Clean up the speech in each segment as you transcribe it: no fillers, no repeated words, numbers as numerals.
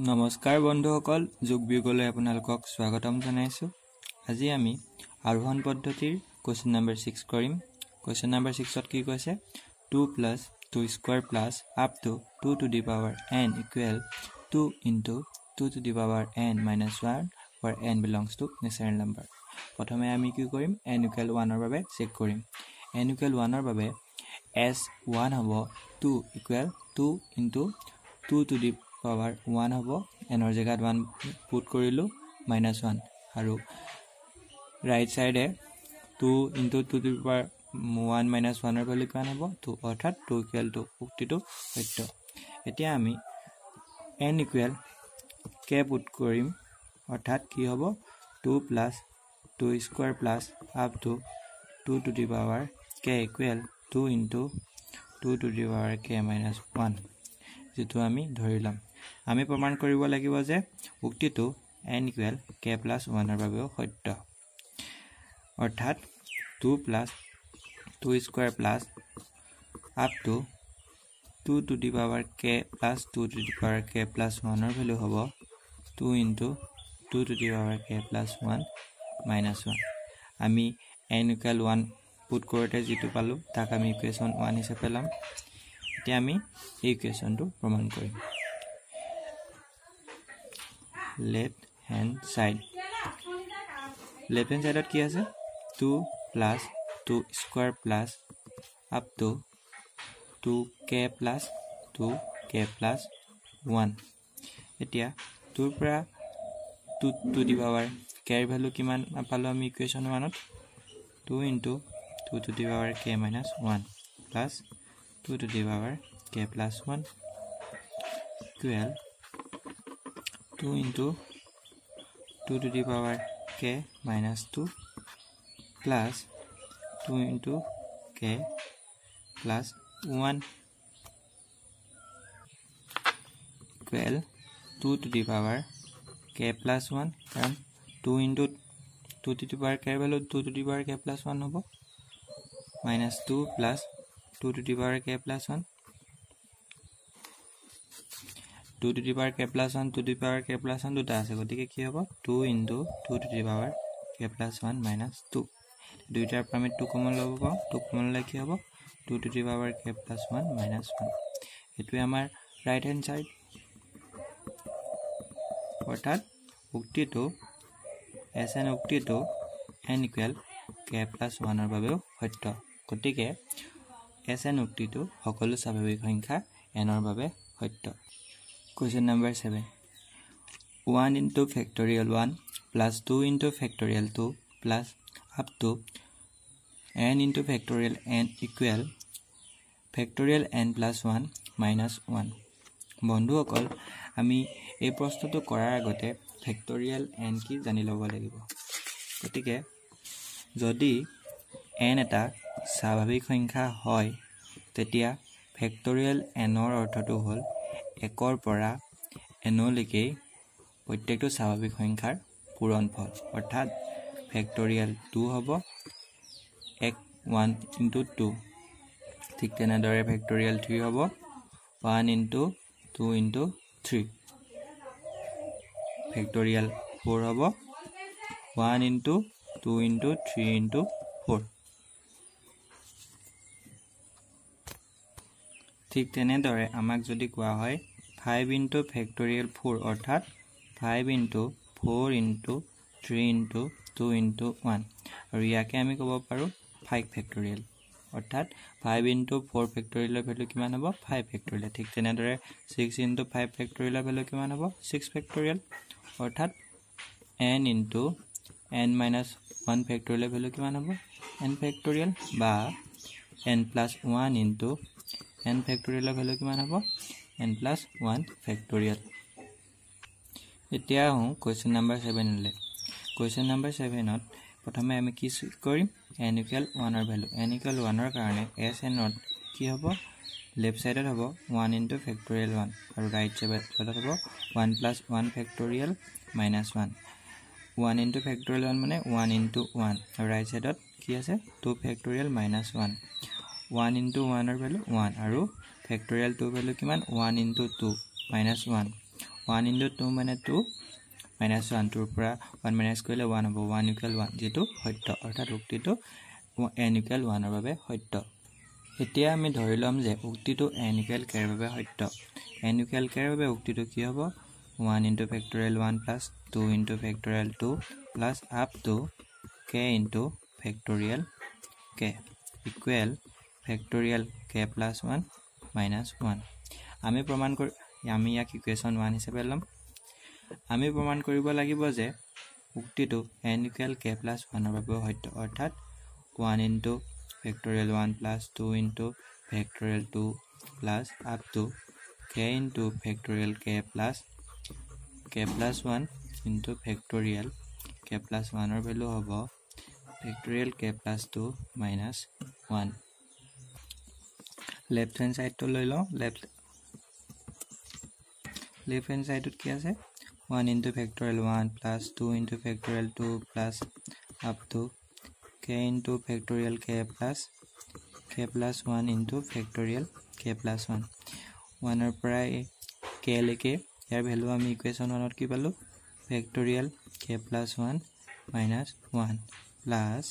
নমস্কাৰ বন্ধুসকল যোগ বিয়োগলৈ আপোনালোকক স্বাগতম জনাইছো। আজি আমি আৰোহণ পদ্ধতিৰ কোৱেশ্চন নম্বৰ 6 কৰিম। কোৱেশ্চন নম্বৰ 6 ত কি কৈছে 2 + 2 square plus up to 2 to the power n equal 2 into 2 to the power n minus 1 where n belongs to natural number। প্ৰথমে আমি কি কৰিম n ইকুৱেল 1 ৰ বাবে চেক কৰিম। n ইকুৱেল 1 ৰ বাবে s1 হ'ব 2 equal 2 into 2 to the power 1 হ'ব এনৰ জেগাত 1 পুট কৰিলো -1 আৰু ৰাইট সাইডে 2 ইনটু 2 টু দি পাৱাৰ 1 - 1 ৰ ভ্যালু কিমান হ'ব 2 অৰ্থাৎ 2 ইকুৱেল টু উক্তিটো সত্য। এতিয়া আমি n ইকুৱেল k পুট কৰিম অৰ্থাৎ কি হ'ব 2 + 2 square plus up to 2 to the power k equal 2 into 2 to the power k - 1 যেটো আমি ধৰিলাম। আমি প্ৰমাণ কৰিব লাগিব যে উক্তিটো n ইকুৱেল k + 1 ৰ বাবেও সত্য। অৰ্থাৎ 2 + 2 square plus up to 2 to the power k + 2 to the power k + 1 ৰ ভ্যালু হ'ব 2 into 2 to the power k + 1 - 1। আমি n ইকুৱেল 1 পুট কৰোতে যেটো পালো তাক আমি ইকুৱেশ্যন 1 হিচাপে লম। এতিয়া আমি এই ইকুৱেশ্যনটো প্ৰমাণ কৰিম। left hand side কি আছে 2 + 2 square plus up to 2k + 2k + 1। এতিয়া 2 ৰ পৰা 2 টু দি পাৱাৰ k ৰ ভ্যালু কিমান পালো আমি equation 1 to 2 into 2 to the power k - 1 plus 2 to the power k + 1 equal 2 into 2 to the power k minus 2 plus 2 into k plus 1 equal 2 to the power k plus 1 and 2 into 2 to the power k value 2 to the power k plus 1 hobo minus 2 plus 2 to the power k plus 1 2 to the power k plus 1 to the power k plus 1 দুটা আছে গতিকে কি হ'ব 2 into 2 to the power k plus 1 minus 2 দুইটাৰ পৰা আমি 2 common ল'ব পাওঁ 2 কমন লৈ কি হ'ব 2 to the power k plus 1 minus 1 এটোৱে আমাৰ ৰাইট হ্যান্ড সাইড। অৰ্থাৎ উক্তিটো SN উক্তিটো n equal k plus 1 ৰ বাবেও সত্য। গতিকে SN উক্তিটো সকলো স্বাভাৱিক সংখ্যা n ৰ বাবে সত্য। Question number 7 1 into factorial 1 plus 2 into factorial 2 plus up to n into factorial n equal factorial n plus 1 minus 1। বন্ধুসকল আমি এই প্ৰশ্নটো কৰাৰ আগতে factorial n কি জানি ল'ব লাগিব। গতিকে যদি n এটা স্বাভাৱিক সংখ্যা হয় তেতিয়া factorial n ৰ অৰ্থটো হ'ল 1 ৰ পৰা n লৈকে প্ৰত্যেকটো স্বাভাৱিক সংখ্যাৰ পূৰণফল। অৰ্থাৎ ফেক্টৰিয়েল 2 হ'ব 1 into 2 ঠিক তেনেদৰে ফেক্টৰিয়েল 3 হ'ব 1 into 2 into 3 ফেক্টৰিয়েল 4 হ'ব 1 into 2 into 3 into 4 ঠিক তেনেদৰে আমাক যদি কোৱা হয় 5 into factorial 4 অৰ্থাৎ 5 into 4 into 3 into 2 into 1 আৰু ইয়াকে আমি ক'ব পাৰো 5 factorial অৰ্থাৎ 5 into 4 factorial ৰ ভ্যালু কিমান হ'ব 5 factorial। ঠিক তেনেদৰে 6 into 5 factorial ৰ ভ্যালু কিমান হ'ব 6 factorial অৰ্থাৎ n into n minus 1 factorial ৰ ভ্যালু কিমান হ'ব n factorial বা n plus 1 into n factorial ৰ ভ্যালু কিমান হ'ব n plus 1 factorial। এতিয়া হওঁ question number 7 লৈ। question number 7 ত প্ৰথমে আমি কি কৰিম n equal 1 ৰ ভ্যালু n equal 1 ৰ কাৰণে SN ত কি হ'ব লেফট সাইডত হ'ব 1 into factorial 1 আৰু ৰাইট সাইডত হ'ব 1 plus 1 factorial minus 1 1 into factorial 1 মানে 1 into 1 আৰু ৰাইট সাইডত কি আছে 2 factorial minus 1 1 into 1 ৰ ভ্যালু 1 আৰু factorial 2 ভ্যালু কিমান 1 into 2 minus 1 1 into 2 মানে 2 minus 1 2 পৰা 1 minus কৰিলে 1 হ'ব 1 equal 1 যেটো সত্য অৰ্থাৎ উক্তিটো n equal 1 ৰ বাবে সত্য এতিয়া আমি ধৰি লম যে উক্তিটো n equal k ৰ বাবে সত্য n equal k ৰ বাবে উক্তিটো কি হ'ব 1 into factorial 1 plus 2 into factorial 2 plus up to k into factorial k equal factorial k plus 1 minus 1 আমি প্ৰমাণ কৰি আমি ইয়াক ইকুৱেশ্যন 1 হিচাপে লম আমি প্ৰমাণ কৰিব লাগিব যে উক্তিটো n equal k plus 1 ৰ বাবে সত্য অৰ্থাৎ 1 into factorial 1 plus 2 into factorial 2 plus up to k into factorial k plus 1 into factorial k plus 1 or value of factorial k plus 2 minus 1 left hand side to lelo left hand side to ki ase 1 into factorial 1 plus 2 into factorial 2 plus up to k into factorial k plus 1 into factorial k plus 1 1 or prai k leke यार value আমি equation 1 কি পালো factorial k plus 1 minus 1 plus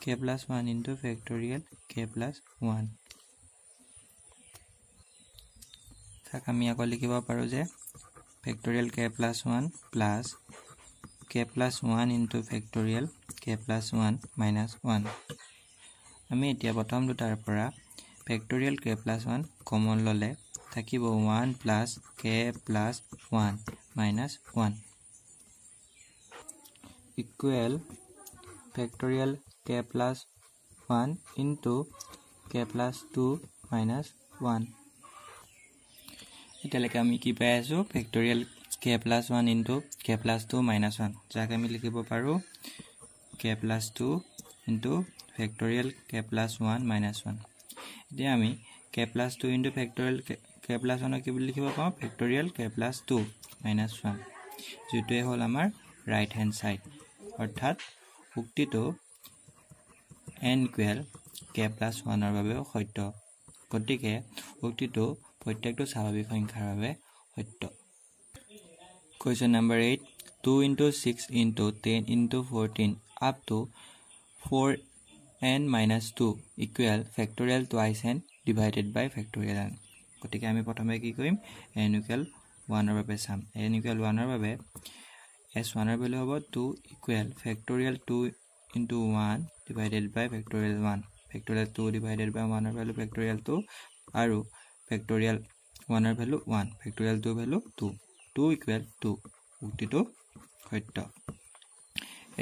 k plus 1 into factorial k plus 1 tak আমি আকৌ লিখিব পাৰো যে factorial k plus 1 plus k plus 1 into factorial k plus 1 minus 1 আমি এতিয়া প্ৰথম দুটাৰ পৰা factorial k plus 1 কমন ললে থাকিব 1 plus k plus 1 minus 1 equal factorial k plus 1 into k plus 2 minus 1 এতিয়ালৈকে আমি কি পাই আছো factorial k plus 1 into k plus 2 minus 1 যাক আমি লিখিব পাৰো k plus 2 into factorial k plus 1 minus 1 এতিয়া আমি k plus 2 into factorial k plus 1 কি বুলি লিখিব পাওঁ factorial k plus 2 minus 1 যেটোৱে হল আমাৰ right hand side অৰ্থাৎ উক্তিটো n equal k plus 1 ৰ বাবে সত্য গতিকে উক্তিটো প্ৰত্যেকটো স্বাভাৱিক সংখ্যাৰ বাবে সত্য question number 8 2 into 6 into 10 into 14 up to 4n minus 2 equal factorial twice n divided by factorial n গতিকে আমি প্ৰথমে কি কৰিম n equal 1 ৰ বাবে চাম n equal 1 ৰ বাবে s1 ৰ ভ্যালু হ'ব 2 equal factorial 2 into 1 divided by factorial 1 factorial 2 divided by 1 ৰ ভ্যালু factorial 2 আৰু factorial 1 ৰ ভ্যালু 1 factorial 2 ভ্যালু 2 2 equal 2 উক্তিটো সত্য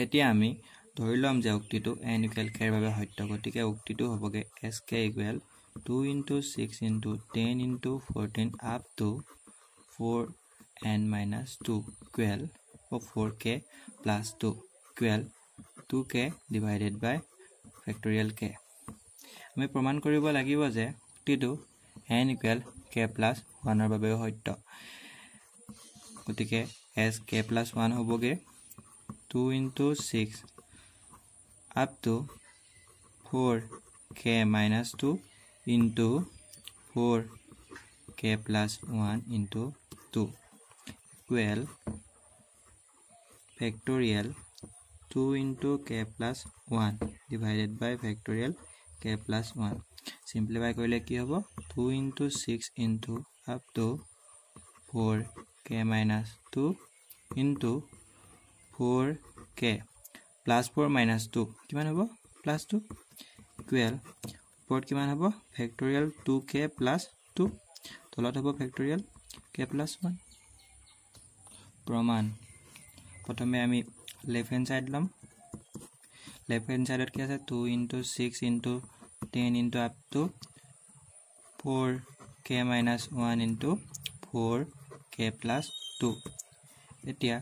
এতিয়া আমি ধৰি লম যে উক্তিটো n equal k ৰ বাবে সত্য গতিকে উক্তিটো হ'বগে sk equal 2 into 6 into 10 into 14 up to 4n minus 2 equal 4k plus 2 equal 2k divided by factorial k আমি প্ৰমাণ কৰিব লাগিব যে উক্তিটো n equal k plus 1 ৰ বাবে সত্য গতিকে s k plus 1 হ'বগে 2 into 6 up to 4k minus 2 into 4k plus 1 into 2 equal factorial 2 into k plus 1 divided by factorial k plus 1 simplify কৰিলে কি হ'ব 2 into 6 into up to 4k minus 2 into 4k plus 4 minus 2 কিমান হ'ব plus 2 equal পৰত কিমান হ'ব factorial 2k plus 2 তলত হ'ব factorial k plus 1 প্ৰমাণ প্ৰথমে আমি left hand side লম left hand side কি আছে 2 into 6 into 10 into up to 4k minus 1 into 4k plus 2 এতিয়া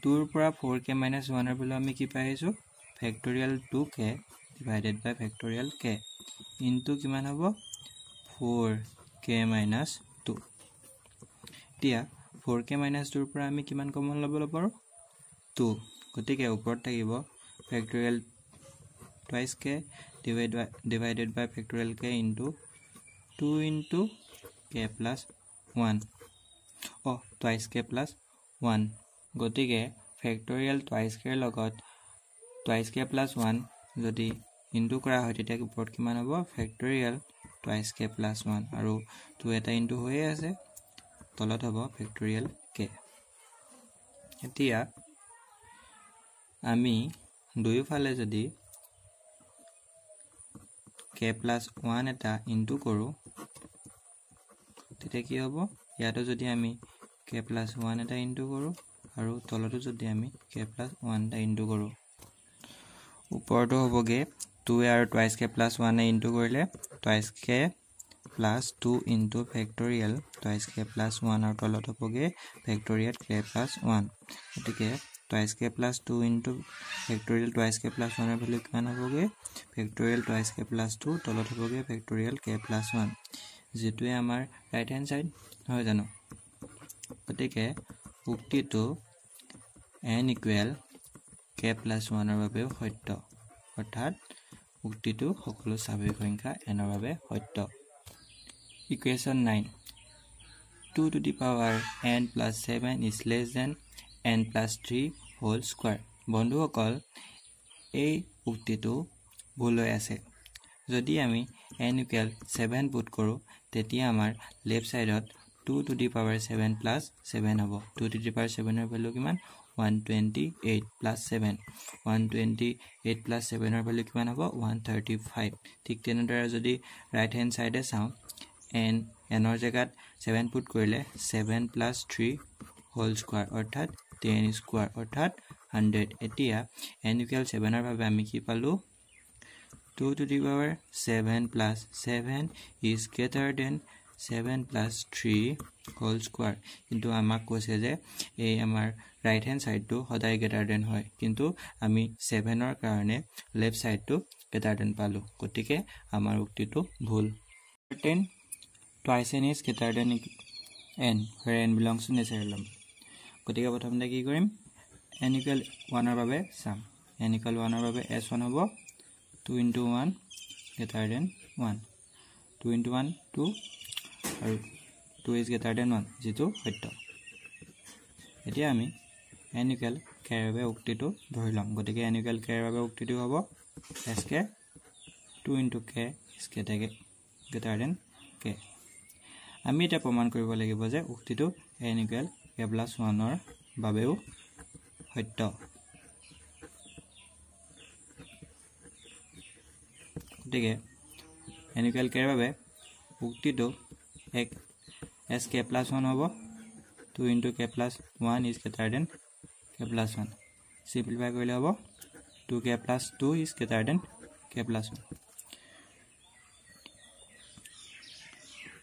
2 ৰ পৰা 4k minus 1 ৰ ভ্যালু আমি কি পাইছো factorial 2k divided by factorial k into কিমান হ'ব 4k minus 2 এতিয়া 4k minus 2 ৰ পৰা আমি কিমান কমন ল'ব পাৰো 2 গতিকে ওপৰত থাকিব factorial twice k divided by factorial k into 2 into k plus 1 twice K plus 1 গতিকে ফেক্টৰিয়েল টুৱাইচ কে লগত টুৱাইচ কে প্লাছ 1 যদি ইনটু কৰা হয় তেতিয়া ওপৰত কিমান হ'ব ফেক্টৰিয়েল টুৱাইচ কে প্লাছ 1 আৰু 2 এটা ইনটু হৈয়ে আছে তলত হ'ব ফেক্টৰিয়েল কে এতিয়া আমি দুয়োফালে যদি k plus 1 এটা ইনটু কৰো তেতিয়া কি হ'ব ইয়াতো যদি আমি k plus 1 এটা ইনটু কৰো আৰু তলতো যদি আমি k plus 1 এটা ইনটু কৰো ওপৰটো হ'বগে 2 আৰু টুৱাইচ k plus 1 এ ইনটু কৰিলে twice k plus 2 into factorial twice k plus 1 আৰু তলত হ'বগে factorial k plus 1 গতিকে twice k plus 2 into factorial twice k plus 1 এৰ ভ্যালু কিমান হ'বগে factorial টুৱাইচ k plus 2 তলত হ'বগে factorial k plus 1 যেটোৱে আমাৰ ৰাইট হ্যান্ড সাইড হয় জানো গতিকে উক্তিটো n equal k plus 1 এর বাবে সত্য অৰ্থাৎ উক্তিটো সকলো স্বাভাৱিক সংখ্যা n এর বাবে সত্য Equation 9 2 to the power n plus 7 is less than n plus 3 whole square বন্ধুসকল এই উক্তিটো ভুল হৈ আছে যদি আমি n equal 7 পুট কৰো তেতিয়া আমাৰ left সাইডত 2 to the power 7 plus 7 হ'ব 2 to the power 7 এর ভ্যালু কিমান 128 plus 7 128 plus 7 এর ভ্যালু কিমান হ'ব 135 ঠিক তেনেদৰে যদি ৰাইট হ্যান্ড সাইডে চাও n এনৰ জাগাত 7 পুট কৰিলে 7 plus 3 whole square অৰ্থাৎ 10 square অৰ্থাৎ 100 এতিয়া n equal 7 এর বাবে আমি কি পালো 2 to the power 7 plus 7 is greater than 7 plus 3 whole square কিন্তু আমাক কৈছে যে এই আমাৰ রাইট হ্যান্ড সাইডটো সদায় greater than হয় কিন্তু আমি 7 এর কাৰণে লেফট সাইডটো greater than পালো গতিকে আমাৰ উক্তিটো ভুল 10 twice n is greater than n where n belongs to natural number গতিকে প্ৰথমতে কি কৰিম n equal 1 এর বাবে সাম n equal 1 এর বাবে s1 হ'ব 2 into 1 greater than 1 2 into 1 2 আৰু 2 is greater than 1 যেটো সত্য এতিয়া আমি n equal k এর বাবে উক্তিটো ধৰি লম গতিকে n equal k এর বাবে উক্তিটো হ'ব sk 2 into k is greater than k আমি এটা প্ৰমাণ কৰিব লাগিব যে উক্তিটো n equal k plus 1 এর বাবেও সত্য গতিকে n equal k এর বাবে উক্তিটো এক sk plus 1 হ'ব 2 into k plus 1 is greater than k plus 1 simplify কৰিলে হ'ব 2k plus 2 is greater than k plus 1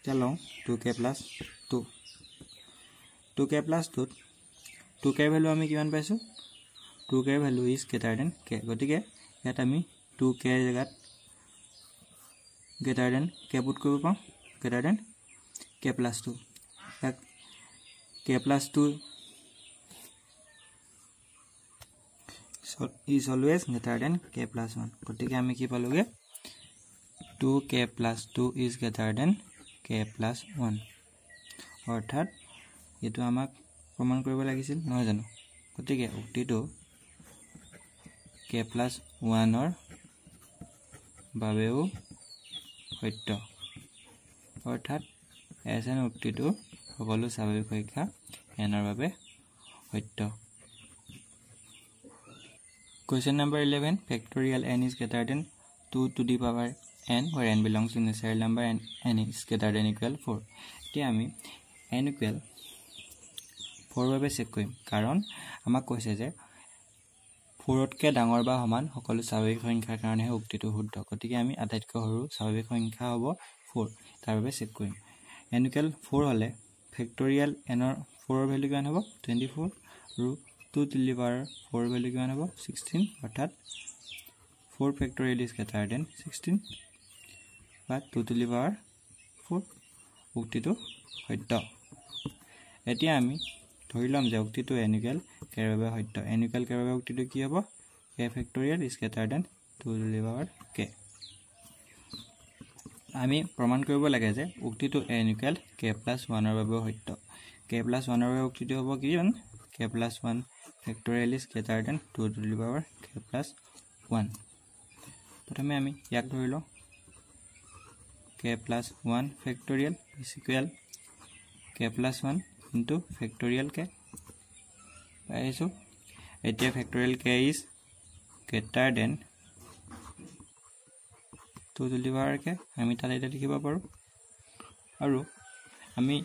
चलो 2k plus 2 2k plus 2 2k value আমি কিমান পাইছো 2k value is greater than k গতিকে ইয়াত আমি 2k জায়গাত greater than k পুট কৰিব পাম greater than k plus 2 k plus 2 is always greater than k plus 1 গতিকে আমি কি পালোগে 2k plus 2 is greater than k plus 1 অৰ্থাৎ এটো আমাক প্ৰমাণ কৰিব লাগিছিল নহয় জানো গতিকে উক্তিটো k plus 1 এৰ বাবেও সত্য অৰ্থাৎ এছএন উক্তিটো সকলো স্বাভাৱিক সংখ্যা n এর বাবে সত্য Question number 11 factorial n is greater than 2 to the power n where n belongs to natural number and n is greater than equal 4 এতিয়া আমি n equal 4 বাবে চেক কৰিম কাৰণ আমাক কৈছে যে 4 তকৈ ডাঙৰ বা সমান সকলো স্বাভাৱিক সংখ্যাৰ কাৰণে উক্তিটো শুদ্ধ গতিকে আমি আটাইতকৈ সৰু স্বাভাৱিক সংখ্যা হ'ব 4 তাৰ বাবে চেক কৰিম n equal 4 হলে factorial n এৰ 4 এৰ ভ্যালু কিমান হ'ব 24 আৰু 2 to the power 4 এৰ ভ্যালু কিমান হ'ব 16 অৰ্থাৎ 4 factorial is greater than 16 but 2 to the power 4 উক্তিটো সত্য এতিয়া আমি ধৰি লম যে উক্তিটো n equal k এর বাবে সত্য n equal k এর বাবে উক্তিটো কি হ'ব k factorial is greater than 2 to the power k আমি প্ৰমাণ কৰিব লাগে যে উক্তিটো n equal k plus 1 এৰ বাবে সত্য k plus 1 ৰ উক্তিটো হ'ব কিমান k plus 1 factorial is greater than 2 to the power k plus 1 প্ৰথমে আমি ইয়াক ধৰি লওঁ k plus 1 factorial is equal k plus 1 into factorial k পাইছো এতিয়া factorial k is greater than 2 to the power k আমি তালে এটা লিখিব পাৰো আৰু আমি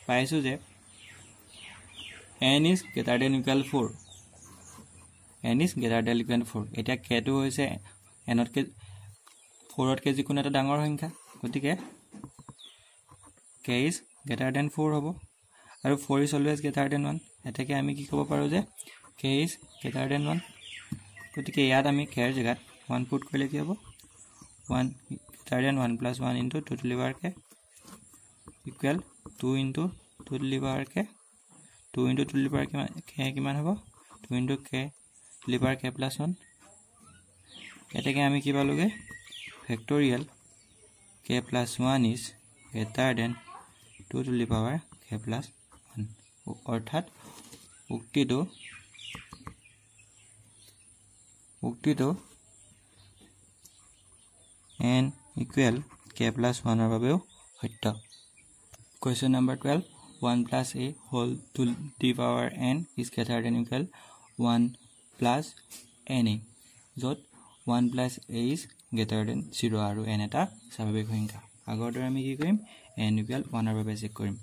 পাইছো যে n is greater than equal 4 n is greater than equal 4 এটা k টো হৈছে n ত কে 4 ত কে যিকোনো এটা ডাঙৰ সংখ্যা গতিকে k is greater than 4 হ'ব আৰু 4 is always greater than 1 এটাকে আমি কি ক'ব পাৰো যে k is greater than 1 গতিকে ইয়াত আমি k ৰ জায়গাত 1 পুট কৰিলে কি হ'ব 1 greater than 1 plus 1 into 2 to the power k equal 2 into 2 to the power k 2 into 2 to the power k কিমান হ'ব 2 into k to the power k plus 1 এটাকে আমি কি পালোগে factorial k plus 1 is greater than 2 to the power k plus 1 অর্থাৎ উক্তিটো n equal k plus 1 ৰ বাবেও সত্য question number 12 1 plus a whole to the power n is greater than equal 1 plus na যত 1 plus a is greater than 0 আৰু n এটা স্বাভাৱিক সংখ্যা আগৰ দৰে আমি কি কৰিম n equal 1 ৰ বাবে চেক কৰিম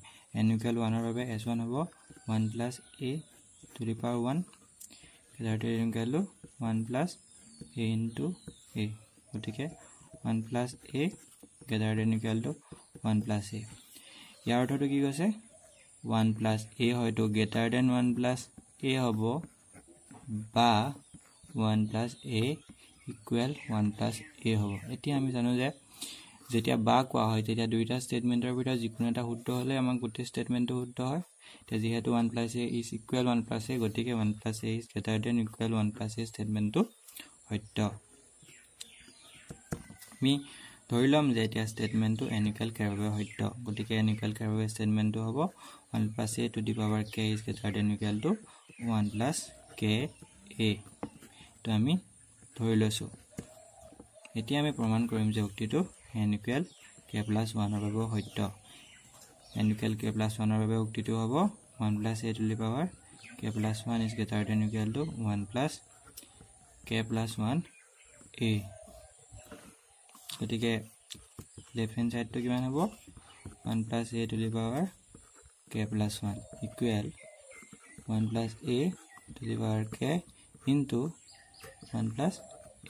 n equal 1 ৰ বাবে s1 হ'ব 1 plus a to the power 1 greater than equal 1 plus a into a গতিকে 1 plus a greater than equal to 1 plus a ইয়াৰ অৰ্থটো কি কৈছে 1 plus a হয়তো greater than 1 plus a হ'ব বা 1 plus a equal 1 plus a হ'ব এতিয়া আমি জানো যে যেতিয়া বা কোৱা হয় তেতিয়া দুইটা স্টেটমেন্টৰ ভিতৰত যিকোনো এটা শুদ্ধ হলে আমাক গোটেই স্টেটমেন্টটো শুদ্ধ হয় তে যেহেতু 1 plus a is equal 1 plus a গতিকে 1 plus a is greater than equal 1 plus a স্টেটমেন্টটো সত্য আমি ধৰিলম যে এটা স্টেটমেন্টটো n equal k ৰ বাবে সত্য গতিকে n equal k ৰ বাবে স্টেটমেন্টটো হ'ব 1 plus a to the power k is greater than equal to 1 plus k a তো আমি ধৰি লৈছো এতিয়া আমি প্ৰমাণ কৰিম যে উক্তিটো n equal k plus 1 ৰ বাবে সত্য n equal k plus 1 ৰ বাবে উক্তিটো হ'ব 1 plus a to the power k plus 1 is greater than equal to 1 plus k plus 1 a গতিকে লেফট হ্যান্ড সাইডটো কিমান হ'ব 1 plus a to the power k plus 1 equal 1 plus a to the power k into 1 plus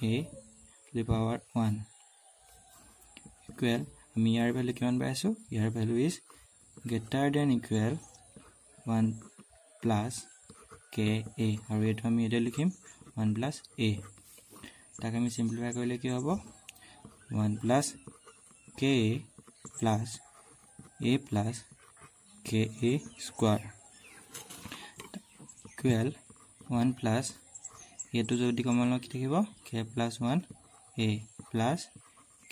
a to the power 1 equal আমি ইয়াৰ value কিমান পাইছো ইয়াৰ value is greater than equal 1 plus k a আৰু এটো আমি এটা লিখিম 1 plus a তাক আমি সিম্পলিফাই কৰিলে কি হ'ব 1 plus k plus a plus k a square equal 1 plus a to যদি কমন কি থাকিব k plus 1 a plus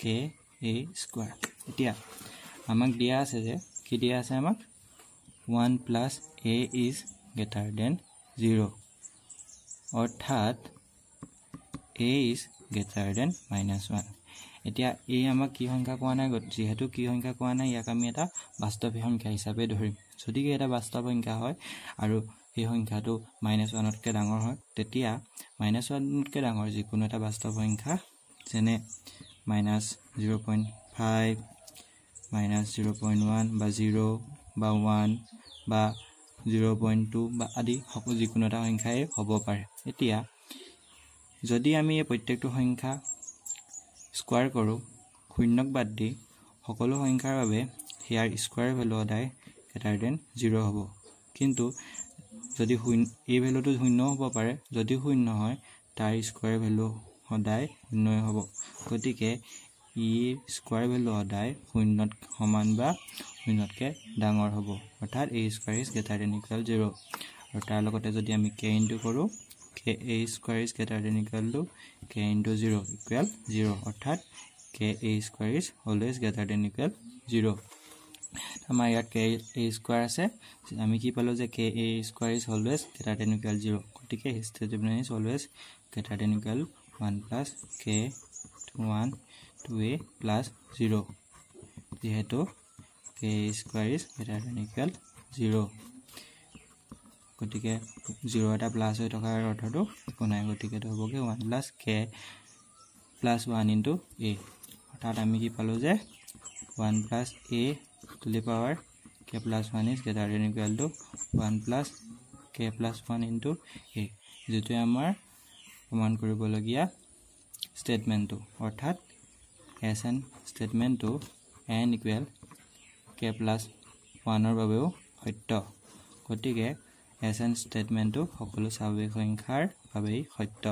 k a square এতিয়া আমাক দিয়া আছে যে কি দিয়া আছে আমাক 1 plus a is greater than 0 অর্থাৎ a is greater than -1 এতিয়া এই আমাক কি সংখ্যা কোৱা নাই যেহেতু কি সংখ্যা কোৱা নাই ইয়াক আমি এটা বাস্তৱ সংখ্যা হিচাপে ধৰিম যদি এটা বাস্তৱ সংখ্যা হয় আৰু এই সংখ্যাটো -1 তকৈ ডাঙৰ হয় তেতিয়া -1 তকৈ ডাঙৰ যিকোনো এটা বাস্তৱ সংখ্যা যেনে -0.5 -0.1 বা 0 বা 1 বা 0.2 বা আদি সকলো যিকোনো এটা সংখ্যাই হ'ব পাৰে এতিয়া যদি আমি এই প্ৰত্যেকটো সংখ্যা স্কয়াৰ কৰো শূন্যক বাদ দি সকলো সংখ্যাৰ বাবে হিয়াৰ স্কয়াৰ ভ্যালু সদায় greater than 0 হ'ব কিন্তু যদি এই ভ্যালুটো শূন্য হ'ব পাৰে যদি শূন্য হয় তাৰ স্কয়াৰ ভ্যালু সদায় শূন্য হ'ব গতিকে ই স্কয়াৰ ভ্যালু সদায় শূন্যত সমান বা শূন্যতকৈ ডাঙৰ হ'ব অৰ্থাৎ a square is greater than equal 0 আৰু তাৰ লগতে যদি আমি k ইনটু কৰো k a square is greater than equal to k into 0 equal 0 অর্থাৎ k a square is always greater than equal 0 আমাৰ ইয়াত কে এ স্কোৱাৰ আছে আমি কি পালো যে k a square is always greater than equal 0 গতিকে statement is always greater than equal 1 plus k 1 2a plus 0 যেহেতু k square is greater than equal 0 গতিকে 0 এটা প্লাস হৈ থকাৰ অৰ্থটো কোনাই গতিকে তো হ'বগে 1 plus k plus 1 into a অৰ্থাৎ আমি কি পালো যে 1 plus a to the power k plus 1 is greater than equal to 1 plus k plus 1 into a যেটো আমাৰ প্ৰমাণ কৰিবলগীয়া স্টেটমেন্টটো অৰ্থাৎ SN স্টেটমেন্টটো n equal k plus 1 ৰ বাবেও সত্য গতিকে এছএন স্টেটমেন্টটো সকলো স্বাভাৱিক সংখ্যাৰ বাবেই সত্য